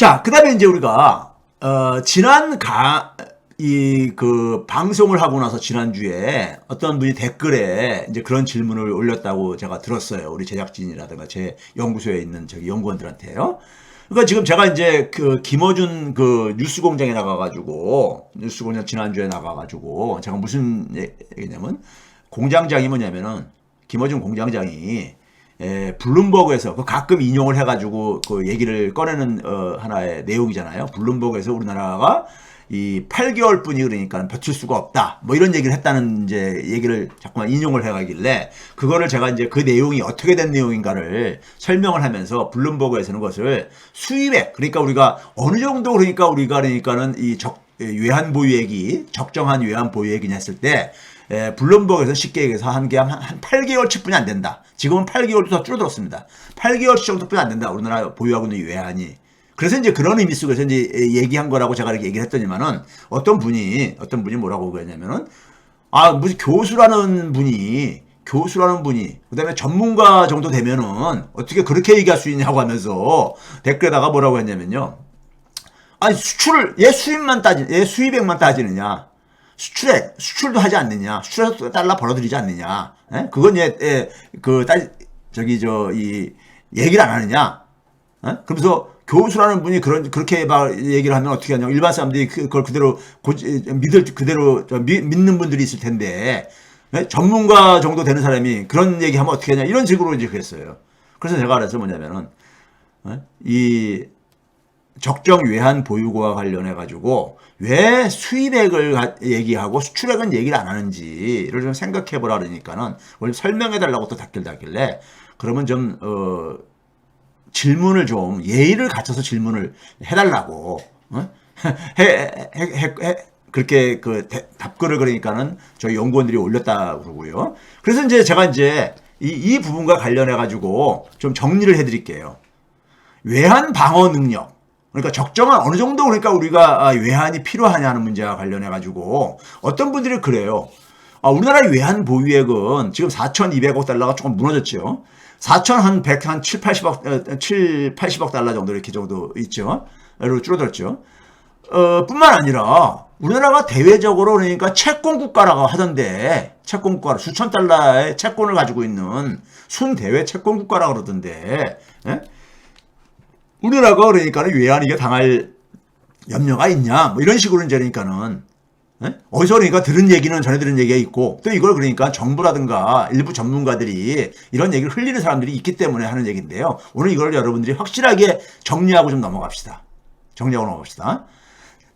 자, 그 다음에 이제 우리가, 방송을 하고 나서 지난주에 어떤 분이 댓글에 이제 그런 질문을 올렸다고 제가 들었어요. 우리 제작진이라든가 제 연구소에 있는 저기 연구원들한테요. 그러니까 지금 제가 이제 김어준 뉴스공장에 나가가지고, 뉴스공장 지난주에 나가가지고, 제가 무슨 얘기냐면, 공장장이 뭐냐면은, 김어준 공장장이, 블룸버그에서 가끔 인용을 해가지고 그 얘기를 꺼내는 하나의 내용이잖아요. 블룸버그에서 우리나라가 이 8개월 뿐이 그러니까 버틸 수가 없다. 뭐 이런 얘기를 했다는 이제 얘기를 자꾸만 인용을 해가길래 그거를 제가 이제 그 내용이 어떻게 된 내용인가를 설명을 하면서 블룸버그에서는 그것을 수입액, 그러니까 우리가 어느 정도 그러니까는 이 외환 보유액이 적정한 외환 보유액이냐 했을 때 블룸버그에서 쉽게 얘기해서 한 8개월치뿐이 안 된다. 지금은 8개월도 더 줄어들었습니다. 8개월치 정도뿐이 안 된다. 우리나라 보유하고 있는 외환이. 그래서 이제 그런 의미 속에서 이제 얘기한 거라고 제가 이렇게 얘기를 했더니만은 어떤 분이 뭐라고 그랬냐면은 무슨 교수라는 분이 그다음에 전문가 정도 되면은 어떻게 그렇게 얘기할 수 있냐고 하면서 댓글에다가 뭐라고 했냐면요. 수출을 얘 수입액만 따지느냐. 수출도 하지 않느냐. 수출해서 달러 벌어들이지 않느냐. 그건 얘기를 안 하느냐. 그러면서 교수라는 분이 그렇게 막 얘기를 하면 어떻게 하냐. 일반 사람들이 그걸 그대로 믿는 분들이 있을 텐데, 전문가 정도 되는 사람이 그런 얘기 하면 어떻게 하냐. 이런 식으로 이제 그랬어요. 그래서 제가 그래서 뭐냐면은, 이 적정 외환 보유고와 관련해 가지고 왜 수입액을 얘기하고 수출액은 얘기를 안 하는지를 좀 생각해 보라 그러니까는 원래 설명해 달라고 또 답길래 그러면 좀 질문을 좀 예의를 갖춰서 질문을 해 달라고 그렇게 답글을 그러니까는 저희 연구원들이 올렸다 그러고요. 그래서 이제 제가 이제 이 부분과 관련해 가지고 좀 정리를 해 드릴게요. 외환 방어 능력. 그러니까 적정한 어느 정도 그러니까 우리가 외환이 필요하냐는 문제와 관련해 가지고 어떤 분들이 그래요. 우리나라의 외환 보유액은 지금 4,200억 달러가 조금 무너졌죠. 7, 80억 달러 정도 이렇게 정도 있죠. 로 줄어들었죠. 뿐만 아니라 우리나라가 대외적으로 그러니까 채권 국가라고 하던데 채권 국가 수천 달러의 채권을 가지고 있는 순대외 채권 국가라고 그러던데 우리나라가 그러니까 외환위기에 당할 염려가 있냐 뭐 이런 식으로 이제 그러니까는 어디서 그러니까 전해 들은 얘기가 있고 또 이걸 그러니까 정부라든가 일부 전문가들이 이런 얘기를 흘리는 사람들이 있기 때문에 하는 얘기인데요. 오늘 이걸 여러분들이 확실하게 정리하고 좀 넘어갑시다.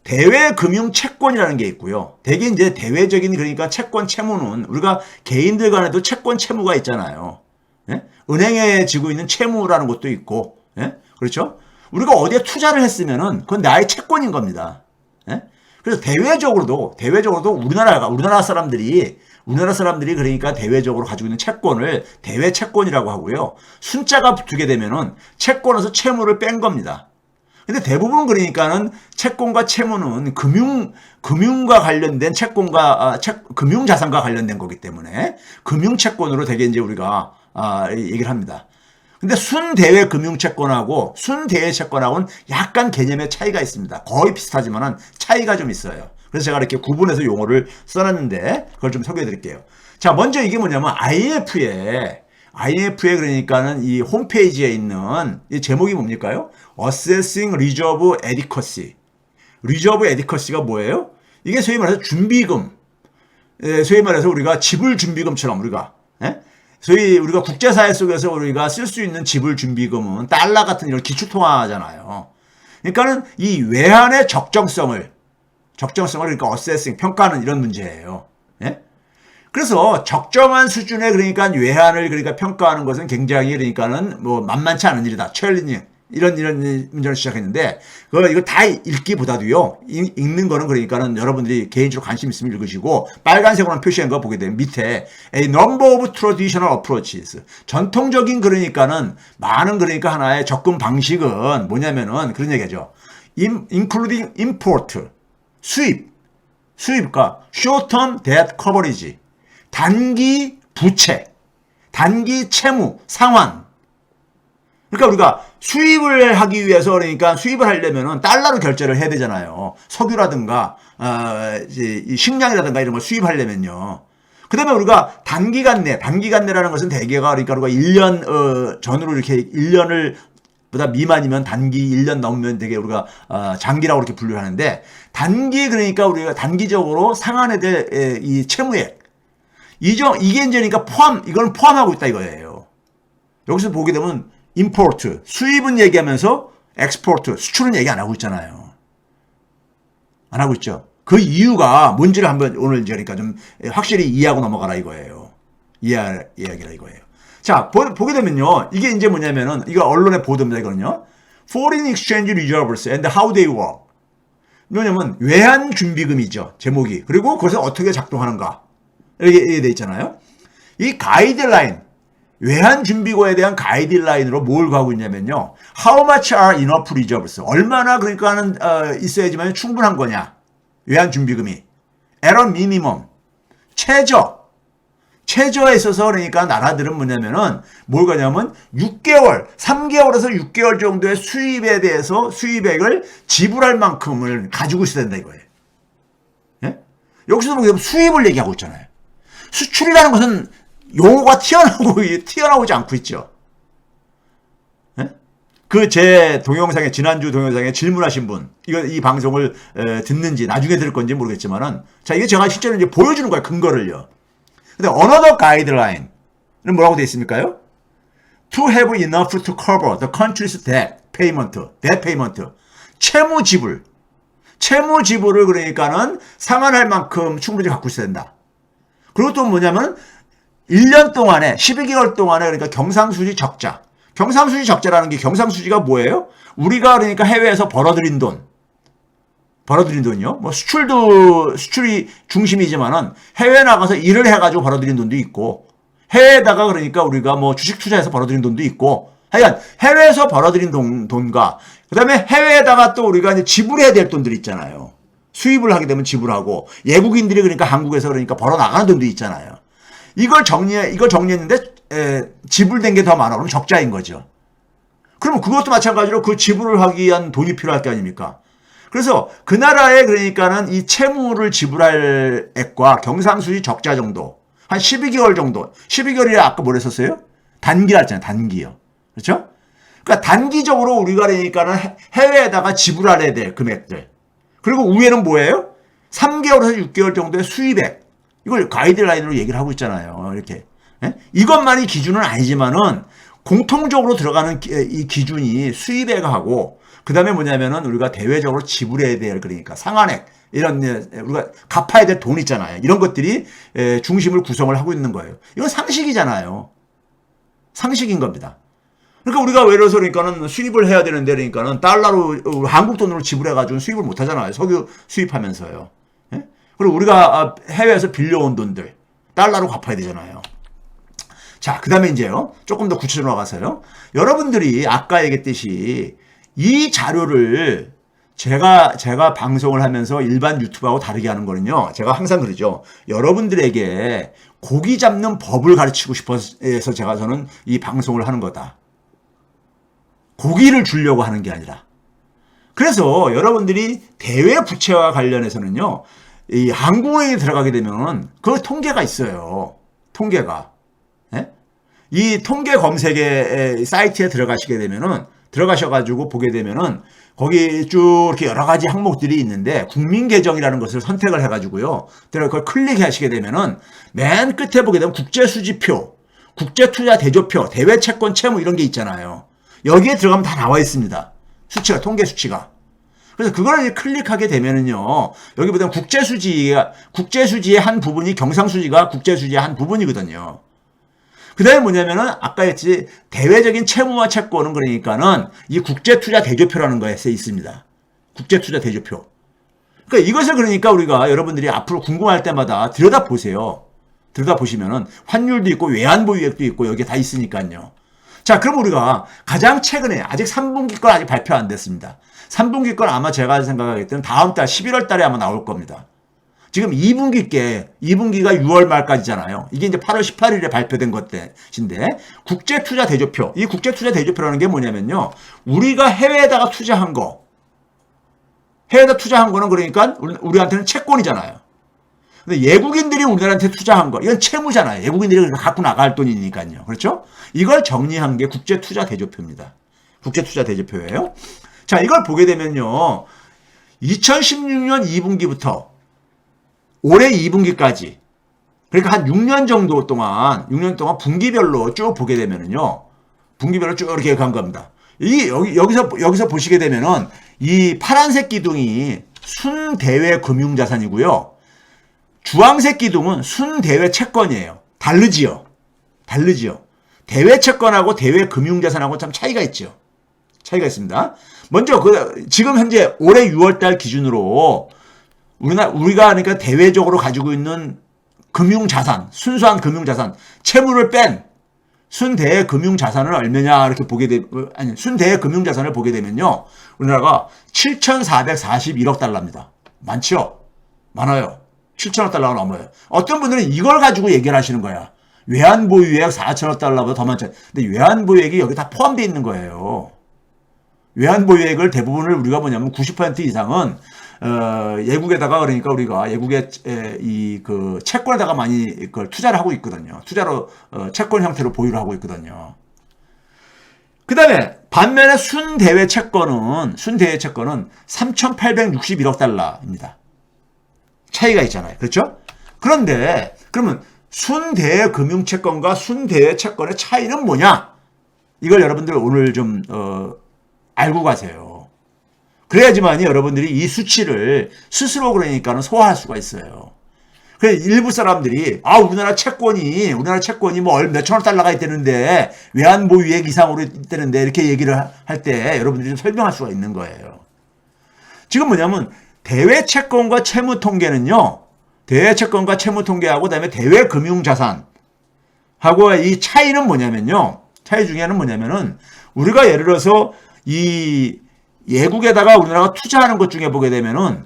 대외 금융 채권이라는 게 있고요. 대개 이제 대외적인 그러니까 채권 채무는 우리가 개인들 간에도 채권 채무가 있잖아요. 은행에 지고 있는 채무라는 것도 있고 그렇죠? 우리가 어디에 투자를 했으면은 그건 나의 채권인 겁니다. 그래서 대외적으로도 우리나라 사람들이 그러니까 대외적으로 가지고 있는 채권을 대외 채권이라고 하고요. 순자가 붙게 되면은 채권에서 채무를 뺀 겁니다. 근데 대부분 그러니까는 채권과 채무는 금융과 관련된 금융자산과 관련된 거기 때문에 금융채권으로 되게 이제 우리가 얘기를 합니다. 근데 순대외 금융채권하고 순대외 채권하고는 약간 개념의 차이가 있습니다. 거의 비슷하지만은 차이가 좀 있어요. 그래서 제가 이렇게 구분해서 용어를 써놨는데 그걸 좀 소개해 드릴게요. 자, 먼저 이게 뭐냐면 IMF에 그러니까는 이 홈페이지에 있는 이 제목이 뭡니까요? Assessing Reserve Adequacy. Reserve Adequacy가 뭐예요? 이게 소위 말해서 준비금. 소위 말해서 우리가 지불 준비금처럼 소위 우리가 국제사회 속에서 우리가 쓸 수 있는 지불 준비금은 달러 같은 이런 기축통화잖아요. 그러니까는 이 외환의 적정성을 그러니까 어세싱 평가하는 이런 문제예요. 그래서 적정한 수준의 그러니까 외환을 그러니까 평가하는 것은 굉장히 그러니까는 뭐 만만치 않은 일이다. 챌린징 이런 문제를 시작했는데 이거 다 읽기보다도요. 읽는 거는 그러니까는 여러분들이 개인적으로 관심 있으면 읽으시고 빨간색으로 표시한 거 보게 되면 밑에 a number of traditional approaches 전통적인 그러니까는 많은 그러니까 하나의 접근 방식은 뭐냐면은 그런 얘기죠. including import 수입과 short-term debt coverage 단기 부채, 단기 채무, 상환. 그러니까 우리가 수입을 하기 위해서 그러니까 수입을 하려면은 달러로 결제를 해야 되잖아요. 석유라든가 이제 식량이라든가 이런 걸 수입하려면요. 그다음에 우리가 단기간 내라는 것은 대개가 그러니까 우리가 1년 전으로 이렇게 1년을 보다 미만이면 단기 1년 넘으면 되게 우리가 장기라고 이렇게 분류를 하는데 단기 그러니까 우리가 단기적으로 상환해야 될 이 채무액 이게 이제 그러니까 이걸 포함하고 있다 이거예요. 여기서 보게 되면 임포트 수입은 얘기하면서 엑스포트 수출은 얘기 안 하고 있잖아요. 안 하고 있죠. 그 이유가 뭔지를 한번 오늘 이제 그러니까 좀 확실히 이해하고 넘어가라 이거예요. 이야기라 이거예요. 자, 보게 되면요. 이게 이제 뭐냐면은, 이거 언론의 보도입니다, 이거는요. Foreign Exchange Reserves and How They Work. 뭐냐면, 외환 준비금이죠, 제목이. 그리고 그것을 어떻게 작동하는가. 이렇게 돼 있잖아요. 이 가이드라인, 외환 준비고에 대한 가이드라인으로 뭘 가고 있냐면요. How much are enough reserves? 얼마나 그러니까는, 있어야지만 충분한 거냐. 외환 준비금이. At a minimum. 최저에 있어서 그러니까 나라들은 뭐냐면은 뭘 가냐면 3개월에서 6개월 정도의 수입에 대해서 수입액을 지불할 만큼을 가지고 있어야 된다 이거예요. 예? 여기서도 보면 수입을 얘기하고 있잖아요. 수출이라는 것은 용어가 튀어나오지 않고 있죠. 예? 제 동영상에 지난주 동영상에 질문하신 분 이 방송을 듣는지 나중에 들을 건지 모르겠지만은 자 이게 제가 실제로 이제 보여주는 거예요 근거를요. 근데 another guideline은 뭐라고 되어 있습니까요? To have enough to cover the country's debt payment. 채무 지불을 그러니까는 상환할 만큼 충분히 갖고 있어야 된다. 그리고 또 뭐냐면 1년 동안에 12개월 동안에 그러니까 경상수지 적자. 경상수지 적자라는 게 경상수지가 뭐예요? 우리가 그러니까 해외에서 벌어들인 돈이요. 뭐 수출이 중심이지만은 해외 나가서 일을 해가지고 벌어들인 돈도 있고 해외에다가 그러니까 우리가 뭐 주식 투자해서 벌어들인 돈도 있고 하여간 해외에서 벌어들인 돈과 그다음에 해외에다가 또 우리가 이제 지불해야 될 돈들이 있잖아요. 수입을 하게 되면 지불하고 외국인들이 그러니까 한국에서 그러니까 벌어 나가는 돈도 있잖아요. 이걸 정리했는데 지불된 게 더 많아. 그럼 적자인 거죠. 그러면 그것도 마찬가지로 그 지불을 하기 위한 돈이 필요할 게 아닙니까? 그래서 그 나라에 그러니까는 이 채무를 지불할 액과 경상수지 적자 정도 한 12개월 정도 12개월이 아까 뭘 했었어요? 단기라 했잖아요. 단기요. 그렇죠? 그러니까 단기적으로 우리가 그러니까는 해외에다가 지불해야 될 금액들 그리고 위에는 뭐예요? 3개월에서 6개월 정도의 수입액 이걸 가이드라인으로 얘기를 하고 있잖아요. 이렇게 이것만이 기준은 아니지만은 공통적으로 들어가는 이 기준이 수입액하고 그 다음에 뭐냐면은 우리가 대외적으로 지불해야 될 그러니까 상환액 이런 우리가 갚아야 될 돈 있잖아요. 이런 것들이 중심을 구성을 하고 있는 거예요. 이건 상식이잖아요. 상식인 겁니다. 그러니까 우리가 예를 들어서 그러니까는 수입을 해야 되는데 그러니까는 달러로 한국 돈으로 지불해가지고 수입을 못 하잖아요. 석유 수입하면서요. 예? 그리고 우리가 해외에서 빌려온 돈들 달러로 갚아야 되잖아요. 자, 그 다음에 이제요. 조금 더 구체적으로 나가서요. 여러분들이 아까 얘기했듯이 이 자료를 제가 방송을 하면서 일반 유튜브하고 다르게 하는 거는요. 제가 항상 그러죠. 여러분들에게 고기 잡는 법을 가르치고 싶어서 저는 이 방송을 하는 거다. 고기를 주려고 하는 게 아니라. 그래서 여러분들이 대외 부채와 관련해서는요. 이 한국은행에 들어가게 되면 그 통계가 있어요. 통계가. 예? 이 통계 검색의 사이트에 들어가셔가지고 보게 되면은 거기 쭉 이렇게 여러 가지 항목들이 있는데 국민계정이라는 것을 선택을 해가지고요. 그걸 클릭하시게 되면은 맨 끝에 보게 되면 국제수지표, 국제투자 대조표, 대외채권 채무 이런 게 있잖아요. 여기에 들어가면 다 나와 있습니다. 수치가, 통계 수치가. 그래서 그걸 이제 클릭하게 되면은요. 여기 보면 국제수지의 한 부분이 경상수지가 국제수지의 한 부분이거든요. 그 다음에 뭐냐면은, 아까 했지, 대외적인 채무와 채권은 그러니까는 이 국제투자 대조표라는 거에 써 있습니다. 국제투자 대조표. 그러니까 이것을 그러니까 우리가 여러분들이 앞으로 궁금할 때마다 들여다보세요. 들여다보시면은 환율도 있고 외환보유액도 있고 여기에 다 있으니까요. 자, 그럼 우리가 가장 최근에 아직 3분기 건 아직 발표 안 됐습니다. 3분기 건 아마 제가 생각하기 때문에 다음 달 11월 달에 아마 나올 겁니다. 지금 2분기께 2분기가 6월 말까지잖아요. 이게 이제 8월 18일에 발표된 것인데 국제투자 대조표. 이 국제투자 대조표라는 게 뭐냐면요. 우리가 해외에다가 투자한 거. 해외에다 투자한 거는 그러니까 우리한테는 채권이잖아요. 근데 외국인들이 우리나라한테 투자한 거, 이건 채무잖아요. 외국인들이 갖고 나갈 돈이니까요. 그렇죠? 이걸 정리한 게 국제투자 대조표입니다. 국제투자 대조표예요. 자, 이걸 보게 되면요. 2016년 2분기부터 올해 2분기까지, 그러니까 한 6년 정도 동안, 6년 동안 분기별로 쭉 보게 되면은요. 분기별로 쭉 이렇게 간 겁니다. 여기서 보시게 되면은 이 파란색 기둥이 순대외 금융자산이고요. 주황색 기둥은 순대외 채권이에요. 다르지요. 대외 채권하고 대외 금융자산하고 참 차이가 있죠. 차이가 있습니다. 먼저 지금 현재 올해 6월달 기준으로 우리가 그러니까 대외적으로 가지고 있는 금융자산, 순수한 금융자산, 채무를 뺀 순대외 금융자산을 얼마냐 이렇게 순대외 금융자산을 보게 되면요. 우리나라가 7,441억 달러입니다. 많죠? 많아요. 7천억 달러가 넘어요. 어떤 분들은 이걸 가지고 얘기를 하시는 거야. 외환보유액 4천억 달러보다 더 많죠. 근데 외환보유액이 여기 다 포함되어 있는 거예요. 외환보유액을 대부분을 우리가 뭐냐면 90% 이상은 예국에다가 그러니까 우리가 외국의 그 채권에다가 많이 그걸 투자를 하고 있거든요. 투자로 채권 형태로 보유를 하고 있거든요. 그다음에 반면에 순대외 채권은 3,861억 달러입니다. 차이가 있잖아요. 그렇죠? 그런데 그러면 순대외 금융채권과 순대외 채권의 차이는 뭐냐? 이걸 여러분들 오늘 좀 알고 가세요. 그래야지만이 여러분들이 이 수치를 스스로 그러니까는 소화할 수가 있어요. 그래 일부 사람들이 우리나라 채권이 뭐 몇천억 달러가 있다는데 외환보유액 이상으로 있다는데 이렇게 얘기를 할 때 여러분들이 좀 설명할 수가 있는 거예요. 지금 뭐냐면 대외 채권과 채무 통계는요. 대외 채권과 채무 통계하고 그다음에 대외 금융자산하고 이 차이는 뭐냐면요. 차이 중에는 뭐냐면은 우리가 예를 들어서 이 예국에다가 우리나라가 투자하는 것 중에 보게 되면은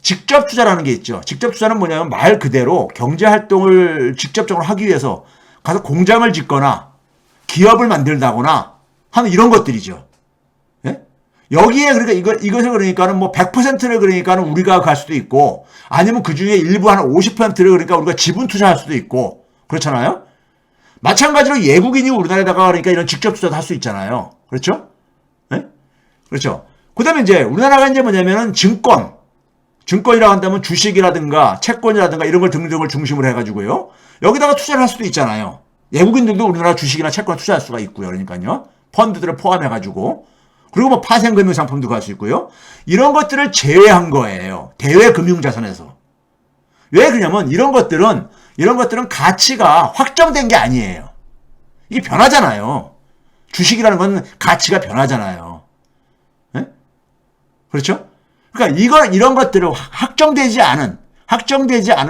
직접 투자라는 게 있죠. 직접 투자는 뭐냐면 말 그대로 경제 활동을 직접적으로 하기 위해서 가서 공장을 짓거나 기업을 만들다거나 하는 이런 것들이죠. 예? 여기에 그러니까 이것을 그러니까는 뭐 100%를 그러니까는 우리가 갈 수도 있고 아니면 그 중에 일부 한 50%를 그러니까 우리가 지분 투자할 수도 있고 그렇잖아요. 마찬가지로 외국인이 우리나라에다가 그러니까 이런 직접 투자도 할 수 있잖아요. 그렇죠? 예? 그렇죠. 그다음에 이제 우리나라가 이제 뭐냐면은 증권이라고 한다면 주식이라든가 채권이라든가 이런 걸 등등을 중심으로 해가지고요. 여기다가 투자를 할 수도 있잖아요. 외국인들도 우리나라 주식이나 채권 투자할 수가 있고요. 그러니까요. 펀드들을 포함해가지고. 그리고 뭐 파생금융상품도 갈 수 있고요. 이런 것들을 제외한 거예요. 대외 금융자산에서. 왜 그러냐면 이런 것들은 가치가 확정된 게 아니에요. 이게 변하잖아요. 주식이라는 건 가치가 변하잖아요. 네? 그렇죠? 그러니까 이런 것들을 확정되지 않은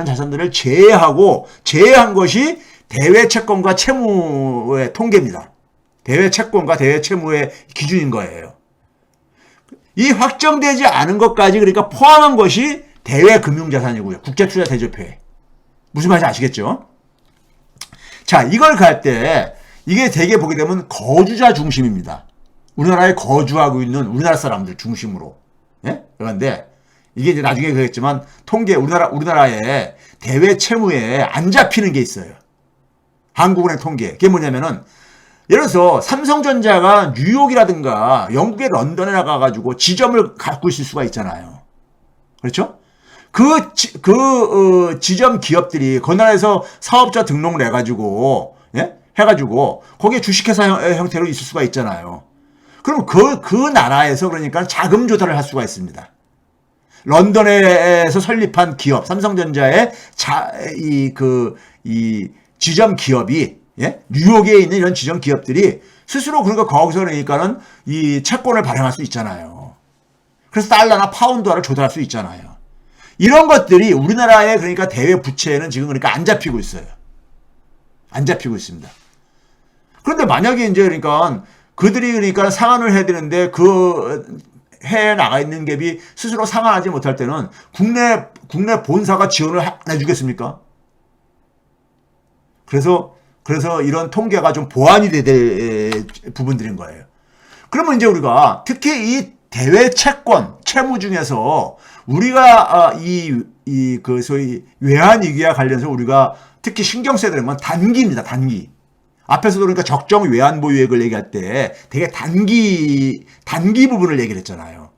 자산들을 제외한 것이 대외 채권과 채무의 통계입니다. 대외 채권과 대외 채무의 기준인 거예요. 이 확정되지 않은 것까지 그러니까 포함한 것이 대외 금융자산이고요. 국제투자 대조표에. 무슨 말인지 아시겠죠? 자, 이걸 갈 때 이게 대개 보게 되면 거주자 중심입니다. 우리나라에 거주하고 있는 우리나라 사람들 중심으로. 예? 그런데 이게 이제 나중에 그랬지만 통계 우리나라의 대외 채무에 안 잡히는 게 있어요. 한국은행 통계. 그게 뭐냐면은 예를 들어서 삼성전자가 뉴욕이라든가 영국의 런던에 나가가지고 지점을 갖고 있을 수가 있잖아요. 그렇죠? 지점 기업들이 그 나라에서 사업자 등록을 해가지고, 예? 해가지고, 거기에 주식회사 형태로 있을 수가 있잖아요. 그럼 그 나라에서 그러니까 자금 조달을 할 수가 있습니다. 런던에서 설립한 기업, 삼성전자의 지점 기업이, 예? 뉴욕에 있는 이런 지점 기업들이 스스로 그러니까 거기서 그러니까는 이 채권을 발행할 수 있잖아요. 그래서 달러나 파운드화를 조달할 수 있잖아요. 이런 것들이 우리나라의 그러니까 대외 부채에는 지금 그러니까 안 잡히고 있어요. 안 잡히고 있습니다. 그런데 만약에 이제 그러니까 그들이 그러니까 상환을 해야 되는데 그 해외에 나가 있는 갭이 스스로 상환하지 못할 때는 국내 본사가 지원을 안 해주겠습니까? 그래서 이런 통계가 좀 보완이 될 부분들인 거예요. 그러면 이제 우리가 특히 이 대외 채권, 채무 중에서 우리가 그 소위 외환위기와 관련해서 우리가 특히 신경 써야 되는 건 단기입니다. 단기. 앞에서도 그러니까 적정 외환 보유액을 얘기할 때 되게 단기 부분을 얘기를 했잖아요.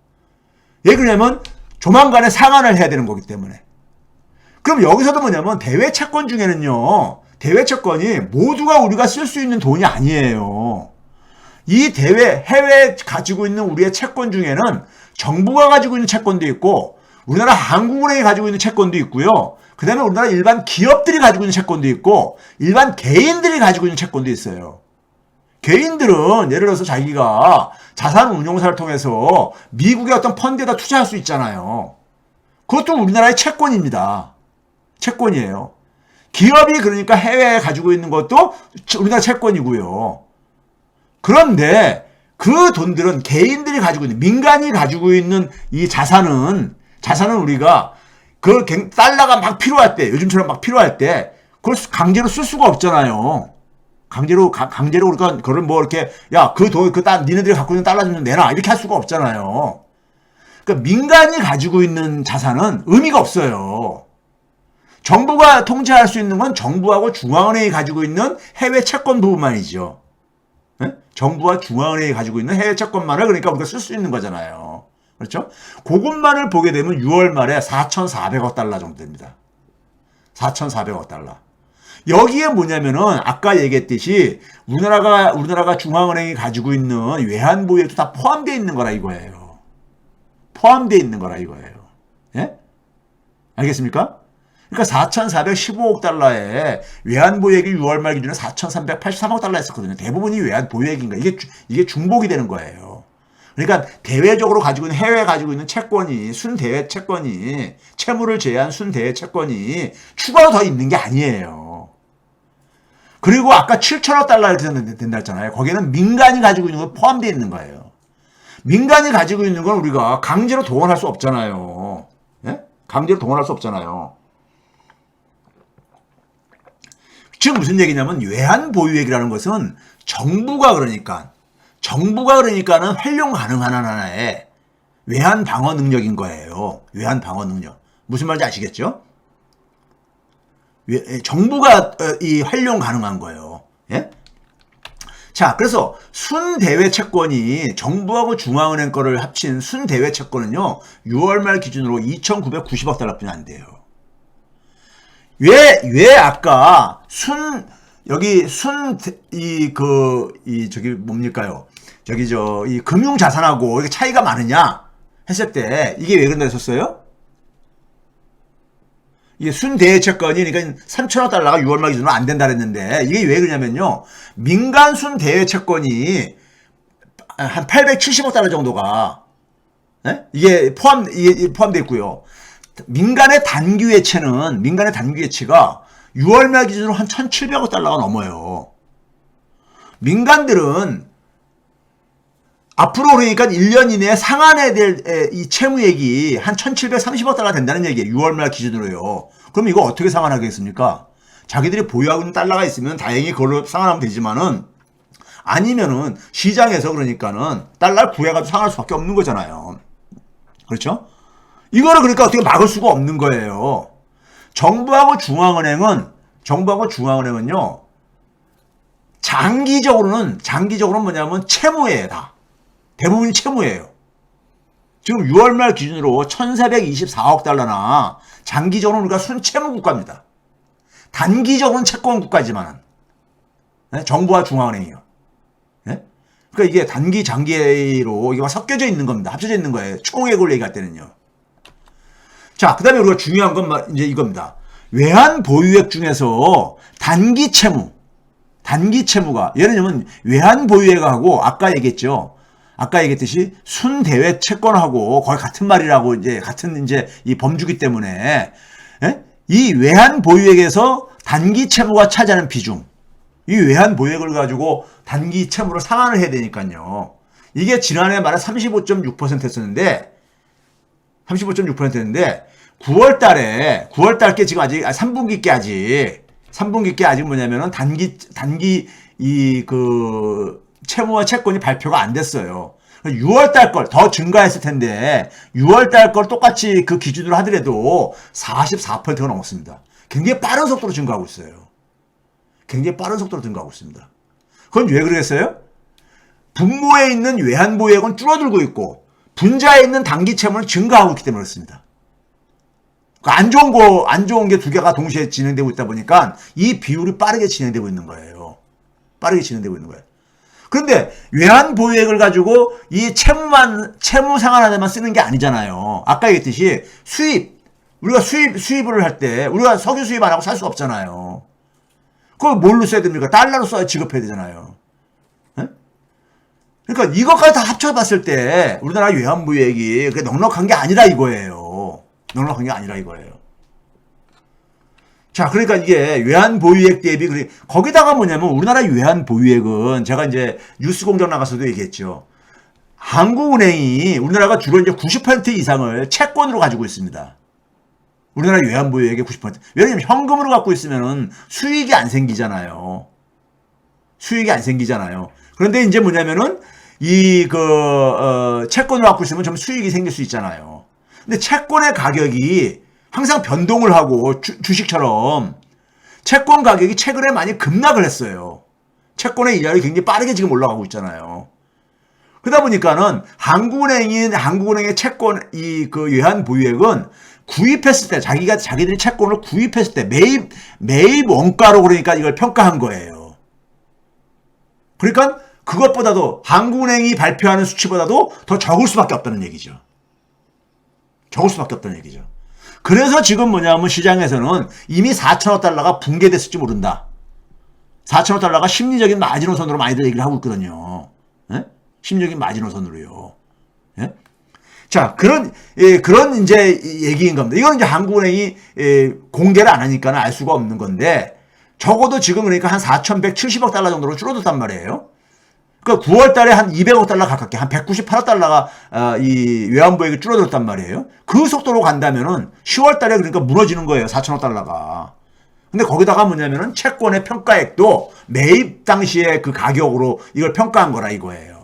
왜 그러냐면 조만간에 상환을 해야 되는 거기 때문에. 그럼 여기서도 뭐냐면 대외 채권 중에는요. 대외 채권이 모두가 우리가 쓸 수 있는 돈이 아니에요. 이 해외에 가지고 있는 우리의 채권 중에는 정부가 가지고 있는 채권도 있고 우리나라 한국은행이 가지고 있는 채권도 있고요. 그 다음에 우리나라 일반 기업들이 가지고 있는 채권도 있고 일반 개인들이 가지고 있는 채권도 있어요. 개인들은 예를 들어서 자기가 자산운용사를 통해서 미국의 어떤 펀드에다 투자할 수 있잖아요. 그것도 우리나라의 채권입니다. 채권이에요. 기업이 그러니까 해외에 가지고 있는 것도 우리나라 채권이고요. 그런데 그 돈들은 개인들이 가지고 있는, 민간이 가지고 있는 이 자산은 우리가 그 달러가 막 필요할 때, 요즘처럼 막 필요할 때 그걸 강제로 쓸 수가 없잖아요. 강제로 우리가 그걸 뭐 이렇게 야, 그 돈, 니네들이 갖고 있는 달러 좀 내놔 이렇게 할 수가 없잖아요. 그러니까 민간이 가지고 있는 자산은 의미가 없어요. 정부가 통제할 수 있는 건 정부하고 중앙은행이 가지고 있는 해외 채권 부분만이죠. 네? 정부와 중앙은행이 가지고 있는 해외 채권만을 그러니까 우리가 쓸 수 있는 거잖아요. 그렇죠? 그것만을 보게 되면 6월 말에 4,400억 달러 정도 됩니다. 4,400억 달러. 여기에 뭐냐면은 아까 얘기했듯이 우리나라가 중앙은행이 가지고 있는 외환 보유액도 다 포함되어 있는 거라 이거예요. 포함되어 있는 거라 이거예요. 예? 알겠습니까? 그러니까 4,415억 달러에 외환 보유액이 6월 말 기준에 4,383억 달러였었거든요. 대부분이 외환 보유액인가 이게 중복이 되는 거예요. 그러니까 대외적으로 가지고 있는 해외에 가지고 있는 채권이 순대외 채권이 채무를 제외한 순대외 채권이 추가로 더 있는 게 아니에요. 그리고 아까 7천억 달러 이렇게 된다 했잖아요. 거기에는 민간이 가지고 있는 거 포함되어 있는 거예요. 민간이 가지고 있는 건 우리가 강제로 동원할 수 없잖아요. 예? 강제로 동원할 수 없잖아요. 지금 무슨 얘기냐면 외환 보유액이라는 것은 정부가 그러니까는 활용 가능한 하나의 외환 방어 능력인 거예요. 외환 방어 능력. 무슨 말인지 아시겠죠? 정부가 이 활용 가능한 거예요. 예? 자, 그래서 순대외 채권이 정부하고 중앙은행 거를 합친 순대외 채권은요. 6월 말 기준으로 2,990억 달러뿐이 안 돼요. 왜 아까 이 금융 자산하고 이게 차이가 많으냐 했을 때 이게 왜 그런다 했었어요? 이게 순대외 채권이 그러니까 3천억 달러가 6월 말 기준으로 안 된다 그랬는데 이게 왜 그러냐면요. 민간 순대외 채권이 한 870억 달러 정도가 이게 포함되어 있고요. 민간의 단기 외채가 6월 말 기준으로 한 1,700억 달러가 넘어요. 민간들은 앞으로 그러니까 1년 이내에 상환해야 될 이 채무액이 한 1,730억 달러 된다는 얘기예요. 6월 말 기준으로요. 그럼 이거 어떻게 상환하겠습니까? 자기들이 보유하고 있는 달러가 있으면 다행히 그걸로 상환하면 되지만은 아니면은 시장에서 그러니까는 달러를 구해가지고 상환할 수밖에 없는 거잖아요. 그렇죠? 이거를 그러니까 어떻게 막을 수가 없는 거예요. 정부하고 중앙은행은요, 장기적으로는 뭐냐면 채무예요, 다. 대부분이 채무예요. 지금 6월 말 기준으로 1,424억 달러나 장기적으로는 우리가 순채무 국가입니다. 단기적으로는 채권 국가지만 정부와 중앙은행이요. 네? 그러니까 이게 단기, 장기로 이게 섞여져 있는 겁니다. 합쳐져 있는 거예요. 총액을 얘기할 때는요. 자, 그 다음에 우리가 중요한 건 이제 이겁니다. 외환 보유액 중에서 단기 채무가, 예를 들면 외환 보유액하고 아까 얘기했듯이 순대외 채권하고 거의 같은 말이라고 같은 이 범주기 때문에, 이 외환 보유액에서 단기 채무가 차지하는 비중, 이 외환 보유액을 가지고 단기 채무를 상환을 해야 되니까요. 이게 지난해 말에 35.6%였었는데 35.6%였는데 9월 달께 지금 아직 3분기께 아직 뭐냐면은 단기 채무와 채권이 발표가 안 됐어요. 6월 달 걸 더 증가했을 텐데 6월 달 걸 똑같이 그 기준으로 하더라도 44%가 넘었습니다. 굉장히 빠른 속도로 증가하고 있어요. 굉장히 빠른 속도로 증가하고 있습니다. 그건 왜 그러겠어요? 분모에 있는 외환보유액은 줄어들고 있고 분자에 있는 단기 채무는 증가하고 있기 때문에 그렇습니다. 안 좋은 게 두 개가 동시에 진행되고 있다 보니까 이 비율이 빠르게 진행되고 있는 거예요. 빠르게 진행되고 있는 거예요. 그런데 외환보유액을 가지고 이 채무 상환하는데만 쓰는 게 아니잖아요. 아까 얘기했듯이 우리가 수입을 할 때 우리가 석유 수입 안 하고 살 수 없잖아요. 그걸 뭘로 써야 됩니까? 달러로 써야 지급해야 되잖아요. 네? 그러니까 이것까지 다 합쳐봤을 때 우리나라 외환보유액이 그게 넉넉한 게 아니라 이거예요. 넉넉한 게 아니라 이거예요. 자, 그러니까 이게 외환보유액 대비 거기다가 뭐냐면 우리나라 외환보유액은 제가 이제 뉴스공장 나가서도 얘기했죠. 한국은행이 우리나라가 주로 이제 90% 이상을 채권으로 가지고 있습니다. 우리나라 외환보유액의 90%. 왜냐면 현금으로 갖고 있으면은 수익이 안 생기잖아요. 그런데 이제 뭐냐면은 채권으로 갖고 있으면 좀 수익이 생길 수 있잖아요. 근데 채권의 가격이 항상 변동을 하고 주식처럼 채권 가격이 최근에 많이 급락을 했어요. 채권의 이자율이 굉장히 빠르게 지금 올라가고 있잖아요. 그러다 보니까는 한국은행의 채권 외환 보유액은 구입했을 때 자기들이 채권을 구입했을 때 매입 원가로 그러니까 이걸 평가한 거예요. 그러니까 그것보다도 한국은행이 발표하는 수치보다도 더 적을 수밖에 없다는 얘기죠. 그래서 지금 뭐냐면 시장에서는 이미 4천억 달러가 붕괴됐을지 모른다. 4천억 달러가 심리적인 마지노선으로 많이들 얘기를 하고 있거든요. 예? 심리적인 마지노선으로요. 예? 자, 그런 이제 얘기인 겁니다. 이건 이제 한국은행이 공개를 안 하니까는 알 수가 없는 건데 적어도 지금 그러니까 한 4,170억 달러 정도로 줄어들었단 말이에요. 그러니까 9월 달에 한 200억 달러 가깝게 한 198억 달러가 이 외환보유액이 줄어들었단 말이에요. 그 속도로 간다면은 10월 달에 그러니까 무너지는 거예요. 4천억 달러가. 근데 거기다가 뭐냐면은 채권의 평가액도 매입 당시에 그 가격으로 이걸 평가한 거라 이거예요.